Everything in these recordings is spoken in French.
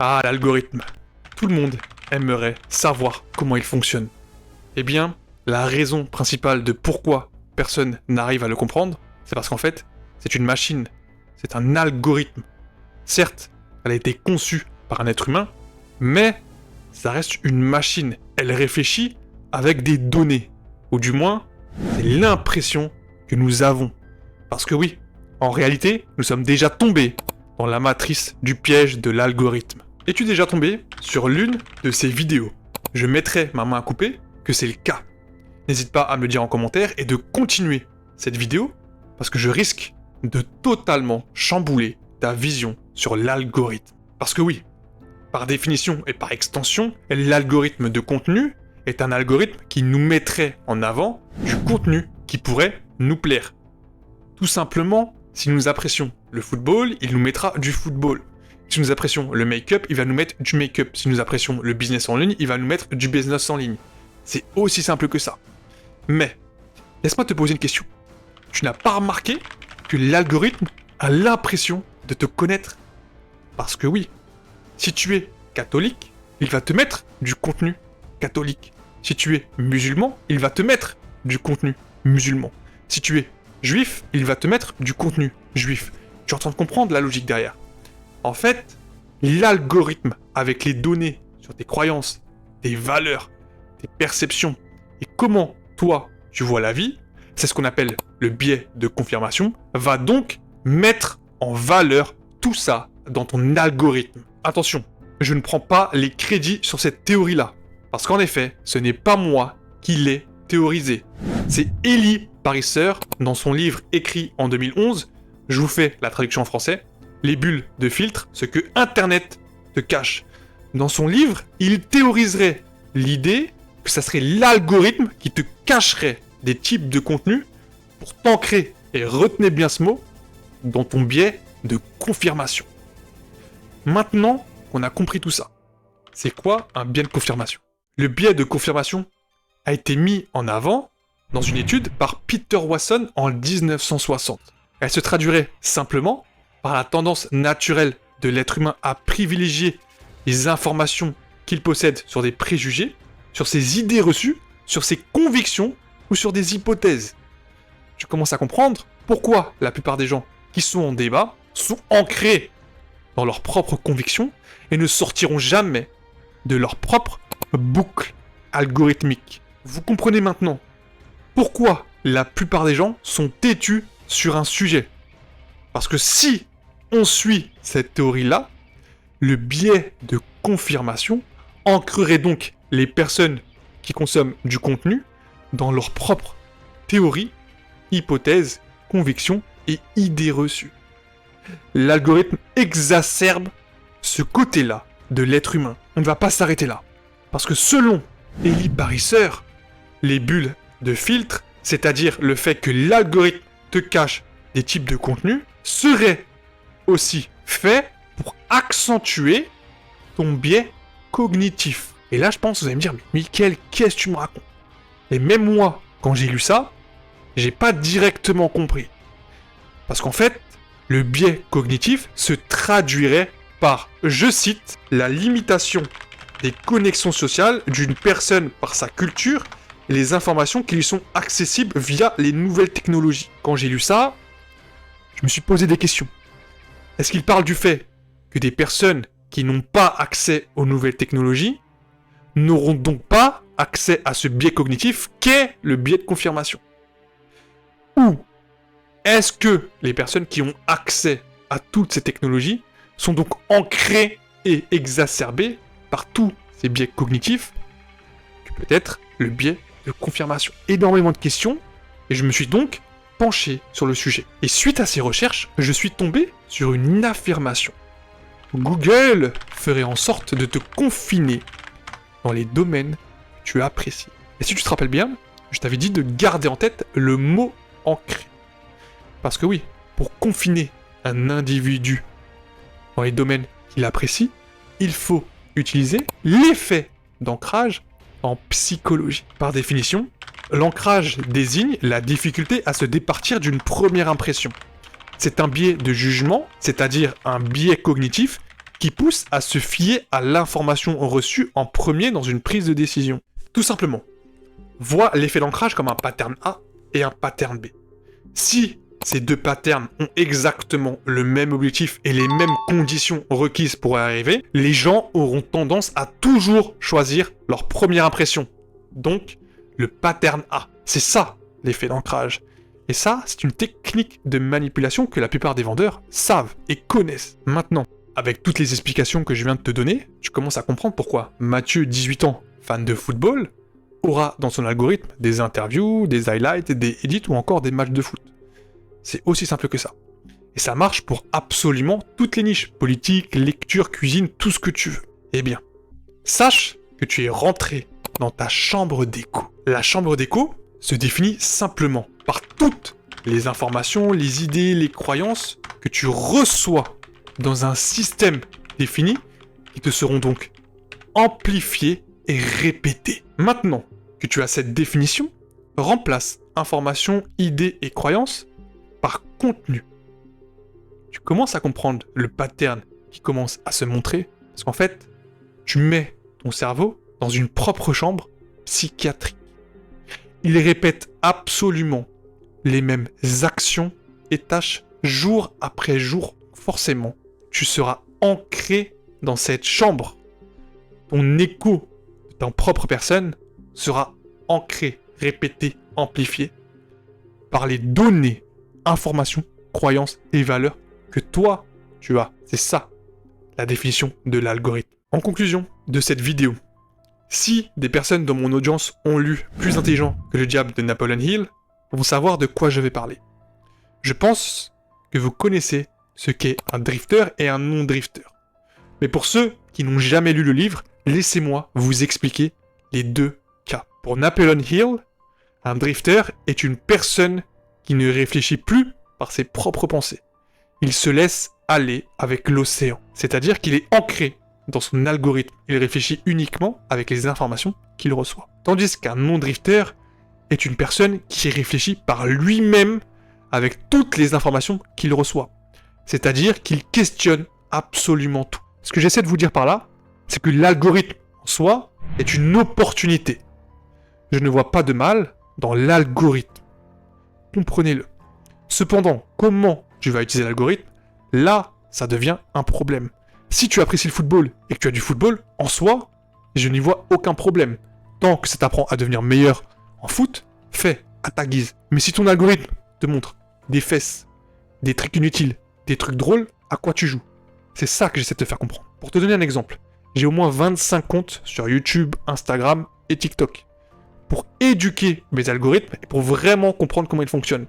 Ah, l'algorithme. Tout le monde aimerait savoir comment il fonctionne. Eh bien, la raison principale de pourquoi personne n'arrive à le comprendre, c'est parce qu'en fait, c'est une machine. C'est un algorithme. Certes, elle a été conçue par un être humain, mais ça reste une machine. Elle réfléchit avec des données. Ou du moins, c'est l'impression que nous avons. Parce que oui, en réalité, nous sommes déjà tombés dans la matrice du piège de l'algorithme. Es-tu déjà tombé sur l'une de ces vidéos? Je mettrai ma main à couper que c'est le cas. N'hésite pas à me le dire en commentaire et de continuer cette vidéo parce que je risque de totalement chambouler ta vision sur l'algorithme. Parce que oui, par définition et par extension, l'algorithme de contenu est un algorithme qui nous mettrait en avant du contenu qui pourrait nous plaire. Tout simplement, si nous apprécions le football, il nous mettra du football. Si nous apprécions le make-up, il va nous mettre du make-up. Si nous apprécions le business en ligne, il va nous mettre du business en ligne. C'est aussi simple que ça. Mais, laisse-moi te poser une question. Tu n'as pas remarqué que l'algorithme a l'impression de te connaître? Parce que oui, si tu es catholique, il va te mettre du contenu catholique. Si tu es musulman, il va te mettre du contenu musulman. Si tu es juif, il va te mettre du contenu juif. Tu es en train de comprendre la logique derrière. En fait, l'algorithme, avec les données sur tes croyances, tes valeurs, tes perceptions et comment toi tu vois la vie, c'est ce qu'on appelle le biais de confirmation, va donc mettre en valeur tout ça dans ton algorithme. Attention, je ne prends pas les crédits sur cette théorie-là, parce qu'en effet, ce n'est pas moi qui l'ai théorisé. C'est Eli Pariser, dans son livre écrit en 2011, je vous fais la traduction en français, Les bulles de filtre, ce que Internet te cache. Dans son livre, il théoriserait l'idée que ça serait l'algorithme qui te cacherait des types de contenus pour t'ancrer, et retenez bien ce mot, dans ton biais de confirmation. Maintenant qu'on a compris tout ça, c'est quoi un biais de confirmation? Le biais de confirmation a été mis en avant dans une étude par Peter Watson en 1960. Elle se traduirait simplement par la tendance naturelle de l'être humain à privilégier les informations qu'il possède sur des préjugés, sur ses idées reçues, sur ses convictions ou sur des hypothèses. Tu commences à comprendre pourquoi la plupart des gens qui sont en débat sont ancrés dans leurs propres convictions et ne sortiront jamais de leur propre boucle algorithmique. Vous comprenez maintenant pourquoi la plupart des gens sont têtus sur un sujet. Parce que si on suit cette théorie-là, le biais de confirmation ancrerait donc les personnes qui consomment du contenu dans leurs propres théories, hypothèses, convictions et idées reçues. L'algorithme exacerbe ce côté-là de l'être humain. On ne va pas s'arrêter là. Parce que selon Eli Pariser, les bulles de filtre, c'est-à-dire le fait que l'algorithme te cache des types de contenus, seraient aussi faits pour accentuer ton biais cognitif. Et là, je pense que vous allez me dire, mais Mickaël, qu'est-ce que tu me racontes? Et même moi, quand j'ai lu ça, j'ai pas directement compris. Parce qu'en fait, le biais cognitif se traduirait par, je cite, la limitation des connexions sociales d'une personne par sa culture et les informations qui lui sont accessibles via les nouvelles technologies. Quand j'ai lu ça, je me suis posé des questions. Est-ce qu'il parle du fait que des personnes qui n'ont pas accès aux nouvelles technologies n'auront donc pas accès à ce biais cognitif qu'est le biais de confirmation? Ou est-ce que les personnes qui ont accès à toutes ces technologies sont donc ancrées et exacerbées par tous ces biais cognitifs que peut être le biais de confirmation? Énormément de questions, et je me suis donc penché sur le sujet. Et suite à ces recherches, je suis tombé sur une affirmation. Google ferait en sorte de te confiner dans les domaines que tu apprécies. Et si tu te rappelles bien, je t'avais dit de garder en tête le mot ancré. Parce que oui, pour confiner un individu dans les domaines qu'il apprécie, il faut utiliser l'effet d'ancrage en psychologie. Par définition, l'ancrage désigne la difficulté à se départir d'une première impression. C'est un biais de jugement, c'est-à-dire un biais cognitif, qui pousse à se fier à l'information reçue en premier dans une prise de décision. Tout simplement, vois l'effet d'ancrage comme un pattern A et un pattern B. Si ces deux patterns ont exactement le même objectif et les mêmes conditions requises pour y arriver, les gens auront tendance à toujours choisir leur première impression. Donc, le pattern A. C'est ça, l'effet d'ancrage. Et ça, c'est une technique de manipulation que la plupart des vendeurs savent et connaissent. Maintenant, avec toutes les explications que je viens de te donner, tu commences à comprendre pourquoi Mathieu, 18 ans, fan de football, aura dans son algorithme des interviews, des highlights, des edits ou encore des matchs de foot. C'est aussi simple que ça. Et ça marche pour absolument toutes les niches. Politique, lecture, cuisine, tout ce que tu veux. Eh bien, sache que tu es rentré dans ta chambre d'écho. La chambre d'écho se définit simplement par toutes les informations, les idées, les croyances que tu reçois dans un système défini qui te seront donc amplifiées et répétées. Maintenant que tu as cette définition, remplace information, idées et croyances par contenu. Tu commences à comprendre le pattern qui commence à se montrer, parce qu'en fait, tu mets ton cerveau dans une propre chambre psychiatrique. Il répète absolument les mêmes actions et tâches jour après jour. Forcément, tu seras ancré dans cette chambre. Ton écho de ta propre personne sera ancré, répété, amplifié par les données, informations, croyances et valeurs que toi, tu as. C'est ça, la définition de l'algorithme. En conclusion de cette vidéo, si des personnes dans mon audience ont lu Plus intelligent que le diable de Napoleon Hill, vont savoir de quoi je vais parler. Je pense que vous connaissez ce qu'est un drifter et un non-drifter. Mais pour ceux qui n'ont jamais lu le livre, laissez-moi vous expliquer les deux cas. Pour Napoleon Hill, un drifter est une personne qui ne réfléchit plus par ses propres pensées. Il se laisse aller avec l'océan. C'est-à-dire qu'il est ancré dans son algorithme. Il réfléchit uniquement avec les informations qu'il reçoit. Tandis qu'un non-drifter est une personne qui réfléchit par lui-même avec toutes les informations qu'il reçoit. C'est-à-dire qu'il questionne absolument tout. Ce que j'essaie de vous dire par là, c'est que l'algorithme en soi est une opportunité. Je ne vois pas de mal dans l'algorithme. Comprenez-le. Cependant, comment tu vas utiliser l'algorithme, là, ça devient un problème. Si tu apprécies le football et que tu as du football, en soi, je n'y vois aucun problème. Tant que ça t'apprend à devenir meilleur en foot, fais à ta guise. Mais si ton algorithme te montre des fesses, des trucs inutiles, des trucs drôles, à quoi tu joues? C'est ça que j'essaie de te faire comprendre. Pour te donner un exemple, j'ai au moins 25 comptes sur YouTube, Instagram et TikTok. Pour éduquer mes algorithmes et pour vraiment comprendre comment ils fonctionnent.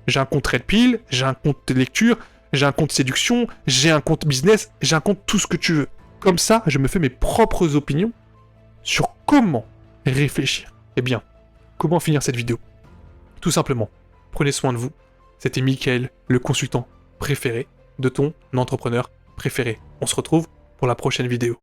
J'ai un compte Red Pill, j'ai un compte de lecture, j'ai un compte séduction, j'ai un compte business, j'ai un compte tout ce que tu veux. Comme ça, je me fais mes propres opinions sur comment réfléchir. Eh bien, comment finir cette vidéo? Tout simplement, prenez soin de vous. C'était Mickaël, le consultant préféré de ton entrepreneur préféré. On se retrouve pour la prochaine vidéo.